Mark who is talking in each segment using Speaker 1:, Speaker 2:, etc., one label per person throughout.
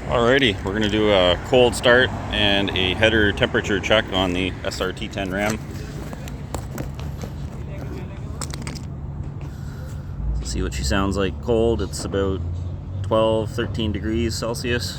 Speaker 1: Alrighty, we're going to do a cold start and a header temperature check on the SRT10 Ram. See what she sounds like cold. It's about 12-13 degrees Celsius.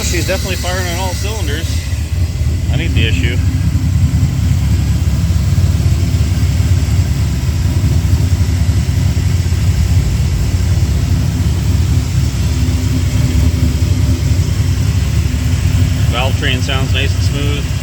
Speaker 1: Well, she's definitely firing on all cylinders. That ain't the issue. Valve train sounds nice and smooth.